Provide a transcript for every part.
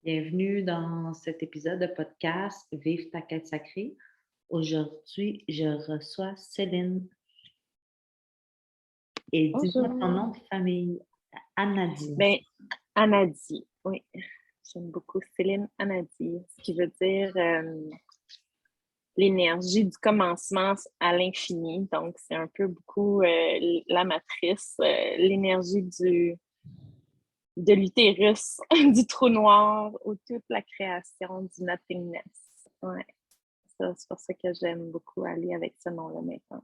Bienvenue dans cet épisode de podcast Vive ta quête sacrée. Aujourd'hui, je reçois Céline et dis-moi ton Bonjour. nom de famille, Anadine. Ben, Anadi, oui. J'aime beaucoup Céline Anadi, ce qui veut dire l'énergie du commencement à l'infini. Donc, c'est un peu beaucoup la matrice, l'énergie de l'utérus, du trou noir, ou toute la création du nothingness. Ouais. Ça, c'est pour ça que j'aime beaucoup aller avec ce nom-là maintenant.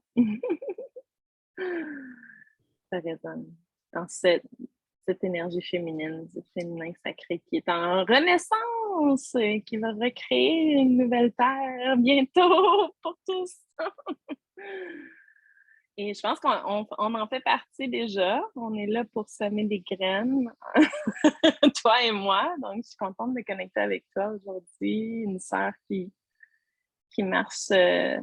Ça résonne dans cette énergie féminine, du féminin sacré qui est en renaissance, qui va recréer une nouvelle terre bientôt pour tous. Et je pense qu'on en fait partie déjà. On est là pour semer des graines, toi et moi. Donc, je suis contente de connecter avec toi aujourd'hui, une sœur qui marche ce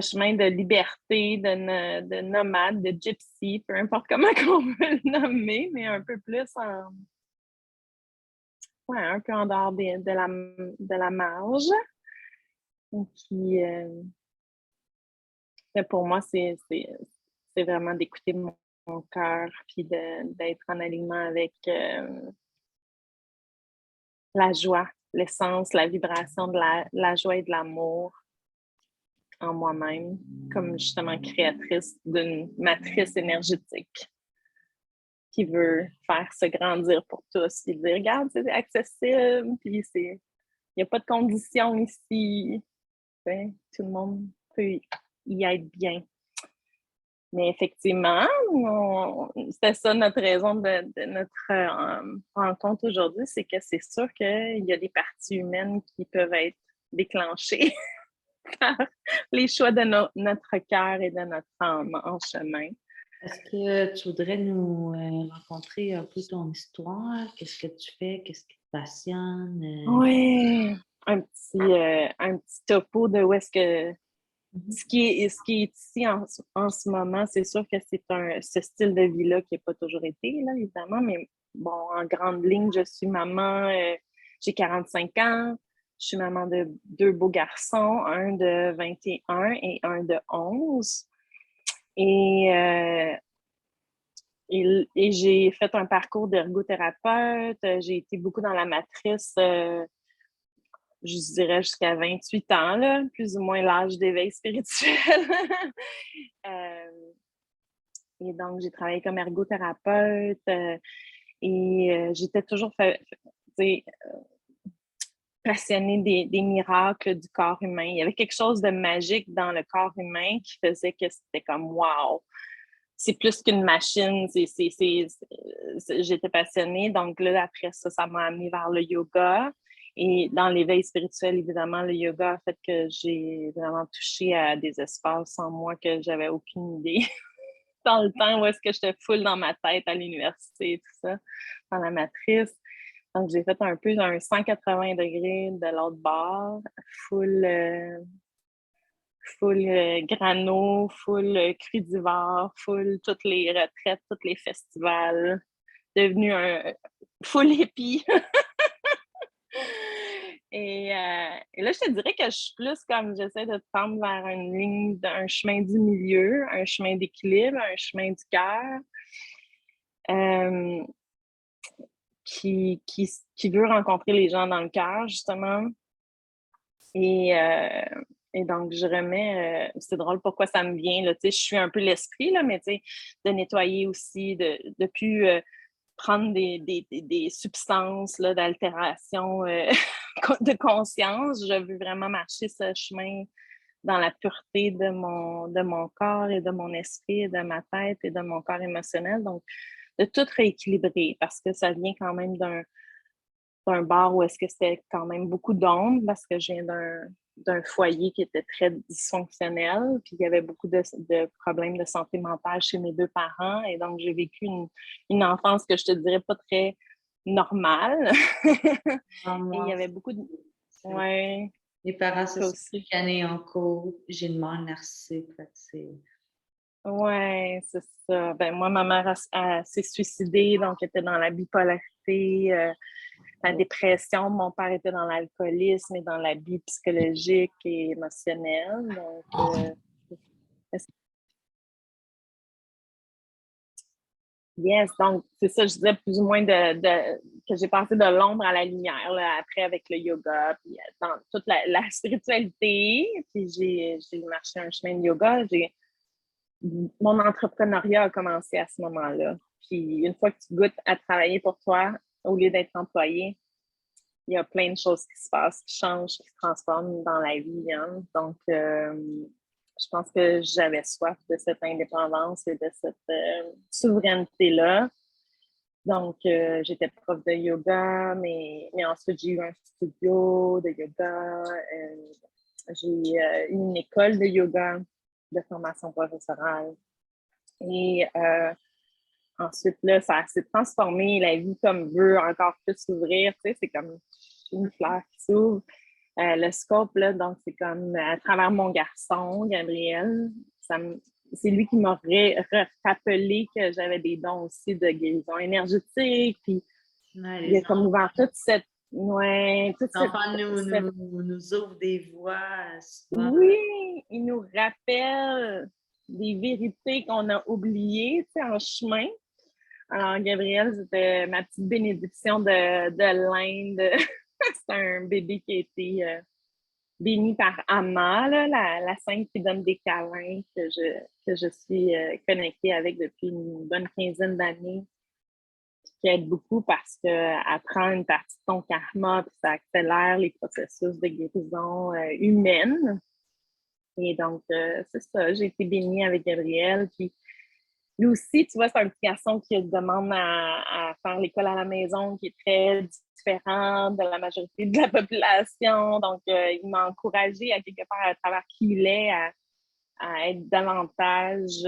chemin de liberté, de nomade, de gypsy, peu importe comment qu'on veut le nommer, mais un peu plus un peu en dehors de la marge. Qui, pour moi, c'est vraiment d'écouter mon cœur, puis d'être en alignement avec la joie, l'essence, la vibration de la joie et de l'amour en moi-même, comme justement créatrice d'une matrice énergétique qui veut faire se grandir pour tous, puis dire, regarde, c'est accessible, puis il n'y a pas de conditions ici. Tout le monde peut y être bien. Mais effectivement, c'était ça notre raison de notre rencontre aujourd'hui, c'est que c'est sûr qu'il y a des parties humaines qui peuvent être déclenchées par les choix de notre cœur et de notre âme en chemin. Est-ce que tu voudrais nous raconter un peu ton histoire? Qu'est-ce que tu fais? Qu'est-ce qui te passionne? Oui, un petit topo de où est-ce que Mhm. ce qui est ici en ce moment, c'est sûr que c'est ce style de vie-là qui n'a pas toujours été, là, évidemment, mais bon, en grande ligne, je suis maman, j'ai 45 ans, je suis maman de deux beaux garçons, un de 21 et un de 11. Et, euh, et j'ai fait un parcours d'ergothérapeute, j'ai été beaucoup dans la matrice je dirais jusqu'à 28 ans, là, plus ou moins l'âge d'éveil spirituel. euh, et donc, j'ai travaillé comme ergothérapeute j'étais toujours passionnée des miracles du corps humain. Il y avait quelque chose de magique dans le corps humain qui faisait que c'était comme wow! C'est plus qu'une machine. J'étais passionnée. Donc là, après ça, ça m'a amenée vers le yoga. Et dans l'éveil spirituel, évidemment, le yoga a fait que j'ai vraiment touché à des espaces en moi que j'avais aucune idée. Dans le temps où est-ce que j'étais full dans ma tête à l'université et tout ça, dans la matrice. Donc, j'ai fait un peu un 180 degrés de l'autre bord, full, full grano, full crudivore, full toutes les retraites, tous les festivals, devenu un full hippie. Et là, je te dirais que je suis plus comme j'essaie de tendre vers une ligne d'un chemin du milieu, un chemin d'équilibre, un chemin du cœur euh, qui veut rencontrer les gens dans le cœur, justement. Et, euh, et donc, je remets, c'est drôle pourquoi ça me vient, là, tu sais, je suis un peu l'esprit, là, mais tu sais, de nettoyer aussi, de plus prendre des substances là, d'altération de conscience. Je veux vraiment marcher ce chemin dans la pureté de mon corps et de mon esprit et de ma tête et de mon corps émotionnel. Donc, de tout rééquilibrer parce que ça vient quand même d'un bar où est-ce que c'était quand même beaucoup d'ombre parce que je viens d'un foyer qui était très dysfonctionnel, puis il y avait beaucoup de problèmes de santé mentale chez mes deux parents, et donc j'ai vécu une enfance que je te dirais pas très normale. Ah, Et il y moi, avait beaucoup de... c'est- Ouais, mes parents se toi sont aussi. chicanés en cours. J'ai une mère narcissique. Fait que Ouais, c'est ça. Ben, moi, ma mère s'est suicidée, donc elle était dans la bipolarité. la dépression. Mon père était dans l'alcoolisme et dans l'abus psychologique et émotionnel. Donc, yes, donc c'est ça, je disais plus ou moins que j'ai passé de l'ombre à la lumière, là, après avec le yoga, puis dans toute la spiritualité, puis j'ai marché un chemin de yoga. Mon entrepreneuriat a commencé à ce moment-là. Puis une fois que tu goûtes à travailler pour toi, au lieu d'être employé, il y a plein de choses qui se passent, qui changent, qui se transforment dans la vie. Hein. Donc, je pense que j'avais soif de cette indépendance et de cette souveraineté-là. Donc, j'étais prof de yoga, mais ensuite, j'ai eu un studio de yoga. J'ai eu une école de yoga de formation professorale. Et ensuite, là, ça s'est transformé. La vie comme veut encore plus s'ouvrir. Tu sais, c'est comme une fleur qui s'ouvre. Le scope, là, donc, c'est comme à travers mon garçon, Gabriel, c'est lui qui m'a rappelé que j'avais des dons aussi de guérison énergétique. Puis, il a comme ouvert toute cette. Ouais, toute cette. L'enfant nous ouvre des voies. Souvent. Oui, il nous rappelle des vérités qu'on a oubliées, tu sais, en chemin. Alors, Gabriel, c'était ma petite bénédiction de l'Inde. C'est un bébé qui a été béni par Amma, là, la sainte qui donne des câlins, que je suis connectée avec depuis une bonne quinzaine d'années, qui aide beaucoup parce qu'elle prend une partie de ton karma puis ça accélère les processus de guérison humaine. Et donc, c'est ça, j'ai été bénie avec Gabriel. Puis lui aussi, tu vois, c'est un petit garçon qui demande à faire l'école à la maison, qui est très différent de la majorité de la population. Donc, il m'a encouragée à quelque part à travers qui il est, à être davantage,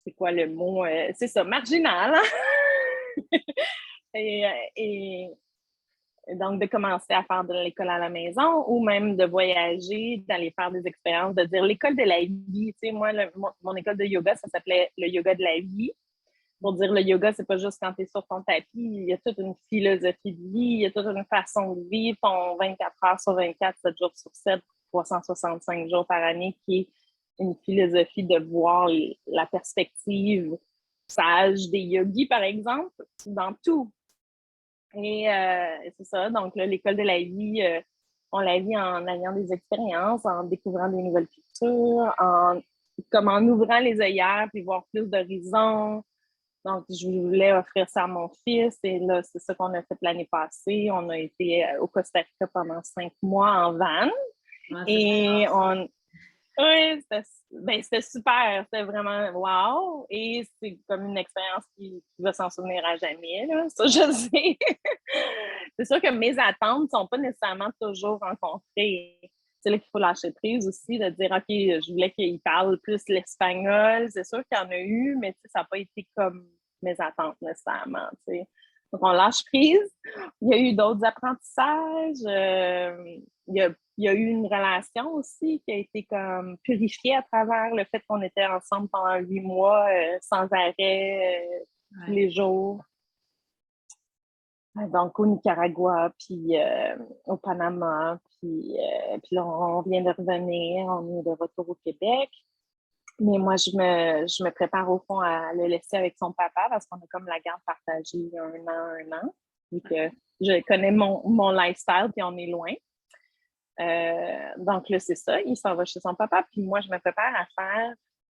c'est quoi le mot? C'est ça, marginal. Hein? et donc, de commencer à faire de l'école à la maison ou même de voyager, d'aller faire des expériences, de dire l'école de la vie. Tu sais, moi, mon école de yoga, ça s'appelait le yoga de la vie. Pour dire le yoga, c'est pas juste quand tu es sur ton tapis, il y a toute une philosophie de vie, il y a toute une façon de vivre ton 24 heures sur 24, 7 jours sur 7, 365 jours par année, qui est une philosophie de voir la perspective sage des yogis, par exemple, dans tout. Et c'est ça, donc là, l'école de la vie, on la vit en ayant des expériences, en découvrant des nouvelles cultures, comme en ouvrant les œillères puis voir plus d'horizons. Donc, je voulais offrir ça à mon fils et là, c'est ça qu'on a fait l'année passée. On a été au Costa Rica pendant 5 mois en van. Ouais, et oui, c'était super. C'était vraiment wow. Et c'est comme une expérience qui va s'en souvenir à jamais. Là. Ça, je sais. C'est sûr que mes attentes ne sont pas nécessairement toujours rencontrées. C'est là qu'il faut lâcher prise aussi, de dire, OK, je voulais qu'il parle plus l'espagnol. C'est sûr qu'il y en a eu, mais ça n'a pas été comme mes attentes nécessairement. T'sais. Donc, on lâche prise. Il y a eu d'autres apprentissages. Il y a eu une relation aussi qui a été comme purifiée à travers le fait qu'on était ensemble pendant 8 mois sans arrêt, tous les jours. Donc, au Nicaragua, puis au Panama, puis là, on vient de revenir, on est de retour au Québec. Mais moi, je me prépare au fond à le laisser avec son papa parce qu'on a comme la garde partagée un an. Vu que je connais mon lifestyle, puis on est loin. Donc là, c'est ça, il s'en va chez son papa, puis moi, je me prépare à faire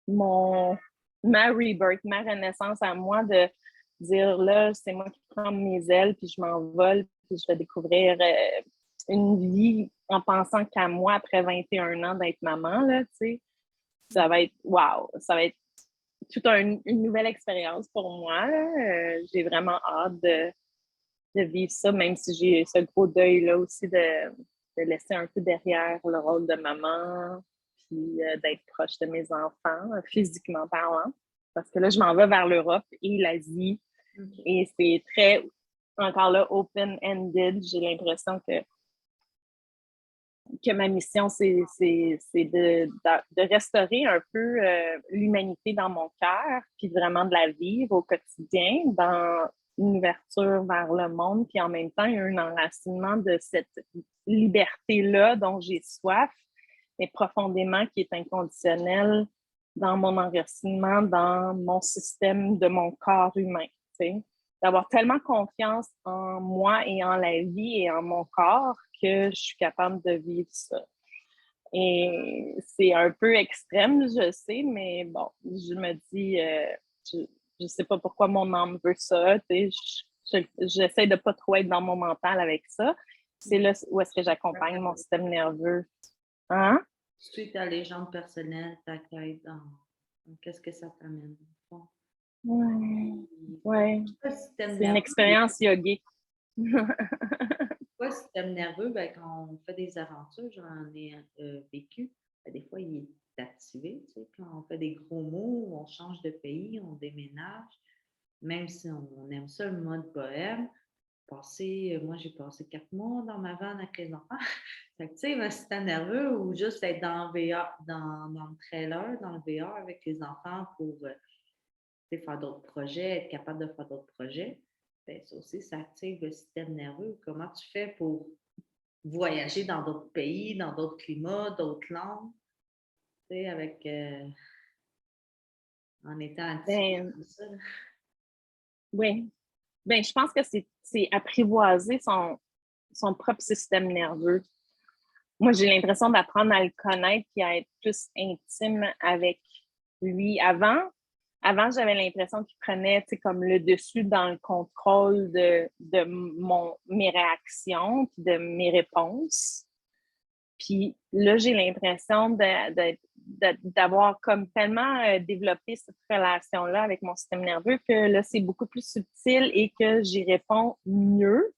ma rebirth, ma renaissance à moi, de dire là, c'est moi qui prends mes ailes, puis je m'envole, puis je vais découvrir une vie en pensant qu'à moi, après 21 ans d'être maman, là, tu sais, ça va être wow, ça va être toute une nouvelle expérience pour moi. J'ai vraiment hâte de vivre ça, même si j'ai ce gros deuil-là aussi de laisser un peu derrière le rôle de maman, puis d'être proche de mes enfants, physiquement parlant. Parce que là, je m'en vais vers l'Europe et l'Asie. Okay. Et c'est très, encore là, open-ended. J'ai l'impression que ma mission, c'est de restaurer un peu l'humanité dans mon cœur, puis vraiment de la vivre au quotidien, dans une ouverture vers le monde, puis en même temps, il y a un enracinement de cette liberté-là dont j'ai soif, mais profondément qui est inconditionnelle dans mon enracinement, dans mon système de mon corps humain, tu sais. D'avoir tellement confiance en moi et en la vie et en mon corps que je suis capable de vivre ça. Et c'est un peu extrême, je sais, mais bon, je me dis, je sais pas pourquoi mon âme veut ça, tu sais, j'essaie de pas trop être dans mon mental avec ça. C'est là où est-ce que j'accompagne mon système nerveux. Hein? Suis ta légende personnelle, ta quête qu'est-ce que ça t'amène? Bon. Ouais. C'est une expérience yogique. Le système nerveux, ben, quand on fait des aventures, j'en ai vécu, ben, des fois, il est activé. Tu sais, quand on fait des gros mots, on change de pays, on déménage, même si on aime ça, le mode bohème. Moi, j'ai passé 4 mois dans ma van avec les enfants. Fait que, tu sais, un système nerveux ou juste être dans le VR, dans le trailer, dans le VR avec les enfants pour faire d'autres projets, être capable de faire d'autres projets. Bien, ça aussi, ça active le système nerveux. Comment tu fais pour voyager dans d'autres pays, dans d'autres climats, d'autres langues, tu sais, avec en étant actif comme ça? Oui. Ben, je pense que c'est apprivoiser son propre système nerveux. Moi, j'ai l'impression d'apprendre à le connaître et à être plus intime avec lui. Avant j'avais l'impression qu'il prenait comme le dessus dans le contrôle de mes réactions puis de mes réponses. Puis là, j'ai l'impression d'avoir comme tellement développé cette relation-là avec mon système nerveux que là, c'est beaucoup plus subtil et que j'y réponds mieux,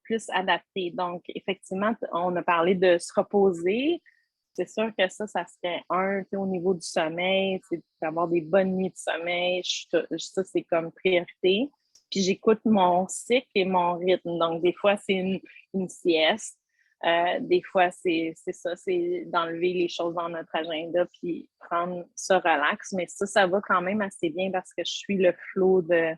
plus adapté. Donc, effectivement, on a parlé de se reposer. C'est sûr que ça serait au niveau du sommeil, c'est d'avoir des bonnes nuits de sommeil. Ça, c'est comme priorité. Puis j'écoute mon cycle et mon rythme. Donc, des fois, c'est une sieste. Des fois, c'est ça, c'est d'enlever les choses dans notre agenda puis prendre ça relax. Mais ça va quand même assez bien parce que je suis le flow de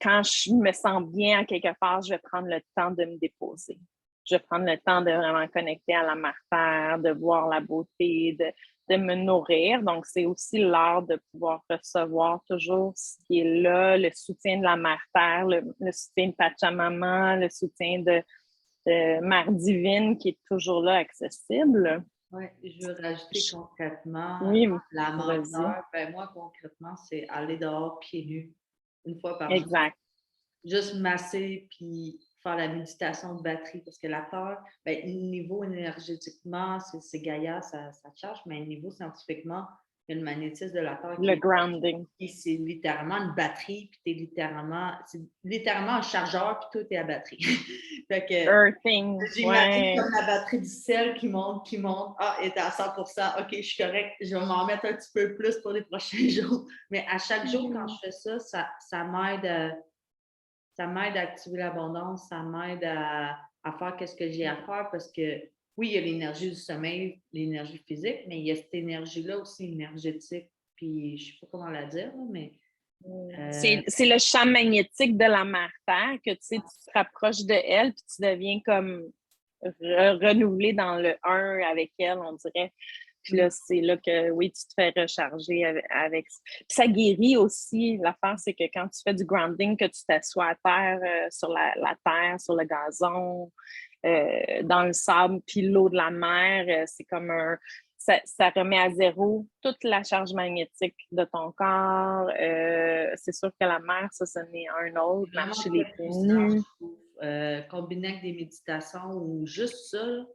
quand je me sens bien à quelque part, je vais prendre le temps de me déposer. Je vais prendre le temps de vraiment connecter à la mère terre, de voir la beauté, de me nourrir. Donc, c'est aussi l'art de pouvoir recevoir toujours ce qui est là, le soutien de la mère terre, le soutien de Pachamama, le soutien de Mère divine qui est toujours là, accessible. Oui, je veux rajouter concrètement la menteur. Ben, moi, concrètement, c'est aller dehors pieds nus une fois par jour. Exact. Juste masser puis faire la méditation de batterie parce que la terre, ben, niveau énergétiquement, c'est Gaïa, ça charge, mais niveau scientifiquement, il y a une magnétisme de la terre le grounding. C'est littéralement une batterie, puis c'est littéralement un chargeur, puis tout est à batterie. Fait que, Earthing. j'imagine comme la batterie du sel qui monte. Ah, elle est à 100%. OK, je suis correct. Je vais m'en mettre un petit peu plus pour les prochains jours. Mais à chaque jour, quand je fais ça m'aide. Ça m'aide à activer l'abondance, ça m'aide à faire ce que j'ai à faire parce que oui, il y a l'énergie du sommeil, l'énergie physique, mais il y a cette énergie-là aussi énergétique. Puis je ne sais pas comment la dire, mais. C'est le champ magnétique de la mère terre que tu te rapproches de elle puis tu deviens comme renouvelé dans le 1 avec elle, on dirait. Puis là, c'est là que, oui, tu te fais recharger avec. Puis ça guérit aussi. L'affaire, c'est que quand tu fais du grounding, que tu t'assois à terre, sur la terre, sur le gazon, dans le sable, puis l'eau de la mer, c'est comme ça remet à zéro toute la charge magnétique de ton corps. C'est sûr que la mer, ça n'est un autre. Marcher les pieds nus. Combiné avec des méditations ou juste ça,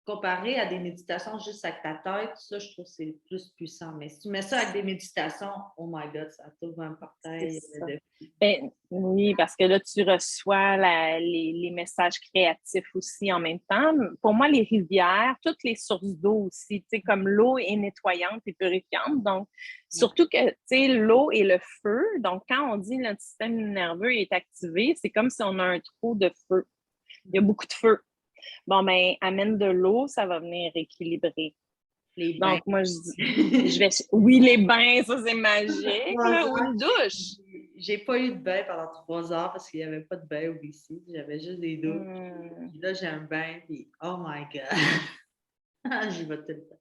comparé à des méditations juste avec ta tête, ça, je trouve que c'est plus puissant. Mais si tu mets ça avec des méditations, oh my God, ça t'ouvre un portail. Ben, oui, parce que là, tu reçois les messages créatifs aussi en même temps. Pour moi, les rivières, toutes les sources d'eau aussi, tu sais, comme l'eau est nettoyante et purifiante. Donc, surtout que, tu sais, l'eau et le feu. Donc, quand on dit notre système nerveux est activé, c'est comme si on a un trou de feu. Il y a beaucoup de feu. Bon, ben, amène de l'eau, ça va venir équilibrer. Donc, moi, je vais. Oui, les bains, ça, c'est magique. Là, ou une douche. j'ai pas eu de bain pendant 3 heures parce qu'il n'y avait pas de bain au BC. J'avais juste des douches. Puis là, j'ai un bain, puis oh my God! J'y vais tout le temps.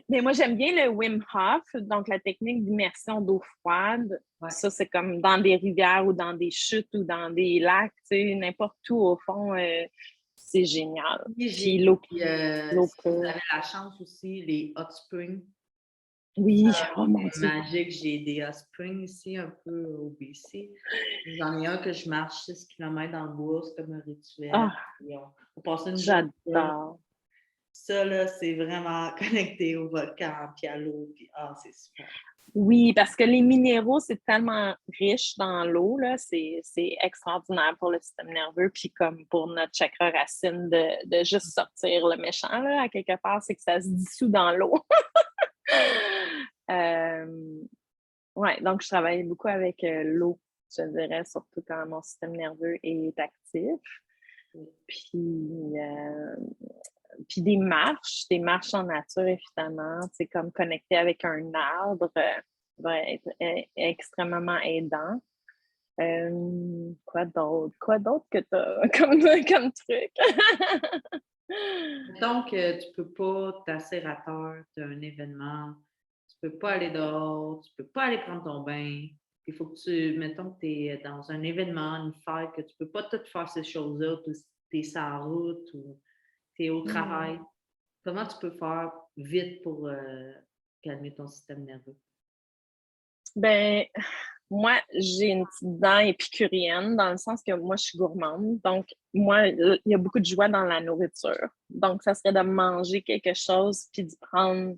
Mais moi, j'aime bien le Wim Hof, donc la technique d'immersion d'eau froide. Ouais. Ça, c'est comme dans des rivières ou dans des chutes ou dans des lacs, tu sais, n'importe où, au fond, c'est génial. Puis l'eau si vous avez la chance aussi, les hot springs. Oui, oh mon Dieu. Magique, j'ai des hot springs ici, un peu au BC. J'en ai un que je marche 6 km dans le bois, c'est comme un rituel. Ah, On passe une j'adore. journée. Ça, là, c'est vraiment connecté au volcan, puis à l'eau, puis c'est super. Oui, parce que les minéraux, c'est tellement riche dans l'eau, là, c'est extraordinaire pour le système nerveux, puis comme pour notre chakra racine de juste sortir le méchant, là, à quelque part, c'est que ça se dissout dans l'eau. Ouais, donc je travaille beaucoup avec l'eau, je dirais, surtout quand mon système nerveux est actif. Puis des marches en nature, évidemment, c'est comme connecter avec un arbre va être extrêmement aidant. Quoi d'autre? Quoi d'autre que tu as comme truc? Donc, tu peux pas t'asseoir à terre, tu as un événement, tu peux pas aller dehors, tu peux pas aller prendre ton bain. Il faut que mettons que tu es dans un événement, une fête, que tu peux pas tout faire ces choses-là, tu es sur la route ou tu es au travail. Comment tu peux faire vite pour calmer ton système nerveux? Ben, moi, j'ai une petite dent épicurienne dans le sens que moi, je suis gourmande. Donc, moi, il y a beaucoup de joie dans la nourriture. Donc, ça serait de manger quelque chose puis d'y prendre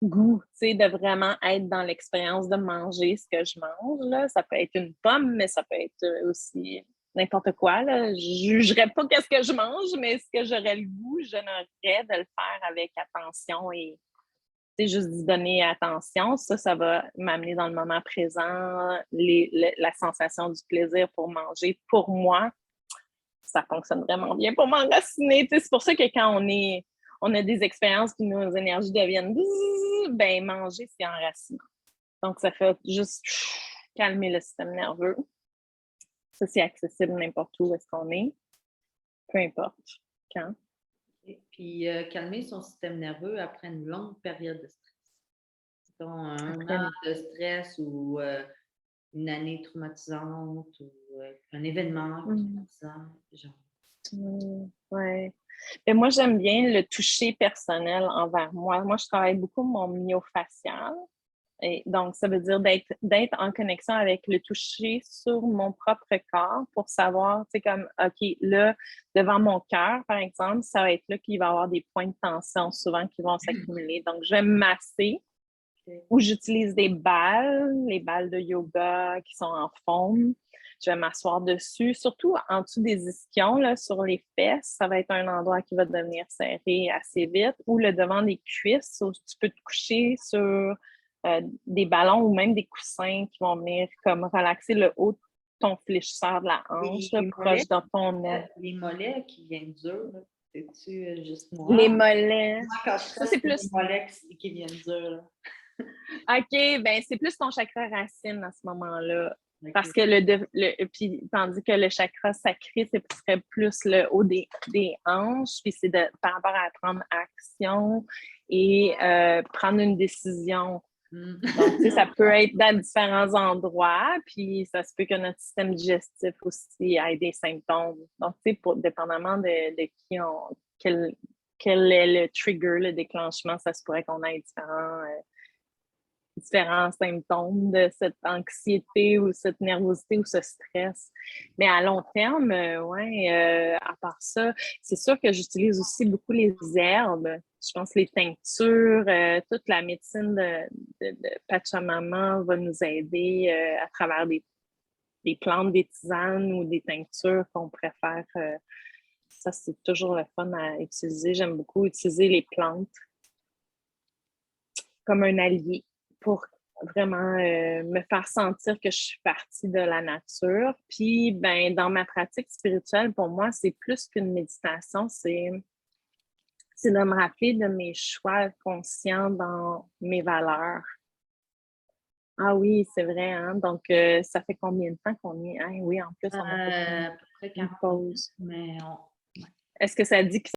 goût, tu sais, de vraiment être dans l'expérience de manger ce que je mange, là. Ça peut être une pomme, mais ça peut être aussi n'importe quoi, là. Je jugerais pas qu'est-ce que je mange, mais ce que j'aurais le goût, j'aimerais de le faire avec attention et juste d'y donner attention, ça va m'amener dans le moment présent, la sensation du plaisir pour manger. Pour moi, ça fonctionne vraiment bien pour m'enraciner. C'est pour ça que quand on a des expériences puis nos énergies deviennent ben manger, c'est enracinant. Donc, ça fait juste calmer le système nerveux. Ça, c'est accessible n'importe où est-ce qu'on est, peu importe quand. Et puis, calmer son système nerveux après une longue période de stress. Un an de stress ou une année traumatisante ou un événement traumatisant, genre. Ouais. Et moi, j'aime bien le toucher personnel envers moi. Moi, je travaille beaucoup mon myofascial. Et donc, ça veut dire d'être en connexion avec le toucher sur mon propre corps pour savoir, tu sais, comme, OK, là, devant mon cœur, par exemple, ça va être là qu'il va y avoir des points de tension souvent qui vont s'accumuler. Donc, je vais me masser ou j'utilise des balles, les balles de yoga qui sont en foam. Je vais m'asseoir dessus, surtout en dessous des ischions, là, sur les fesses. Ça va être un endroit qui va devenir serré assez vite. Ou le devant des cuisses, où tu peux te coucher sur des ballons ou même des coussins qui vont venir comme relaxer le haut de ton fléchisseur de la hanche, là, proche de ton aile. Les mollets qui viennent durs, c'est-tu juste moi? Les mollets. Moi, quand je ça, c'est plus... les mollets qui viennent durs. Là. OK, ben c'est plus ton chakra racine à ce moment-là. Okay. Parce que puis, tandis que le chakra sacré, ce serait plus le haut des hanches, puis c'est par rapport à prendre action et prendre une décision. Donc, tu sais, ça peut être dans différents endroits, puis ça se peut que notre système digestif aussi ait des symptômes. Donc, tu sais, dépendamment de quel est le trigger, le déclenchement, ça se pourrait qu'on ait différents symptômes de cette anxiété ou cette nervosité ou ce stress. Mais à long terme, à part ça, c'est sûr que j'utilise aussi beaucoup les herbes. Je pense que les teintures, toute la médecine de Pachamama va nous aider à travers des plantes, des tisanes ou des teintures qu'on préfère. Ça, c'est toujours le fun à utiliser. J'aime beaucoup utiliser les plantes comme un allié pour vraiment me faire sentir que je suis partie de la nature. Puis, ben, dans ma pratique spirituelle, pour moi, c'est plus qu'une méditation, c'est de me rappeler de mes choix conscients dans mes valeurs. Ah oui, c'est vrai, hein? Donc, ça fait combien de temps qu'on y est? Ah oui, en plus, on a fait À peu près une 40 minutes, pause. mais Est-ce que ça dit que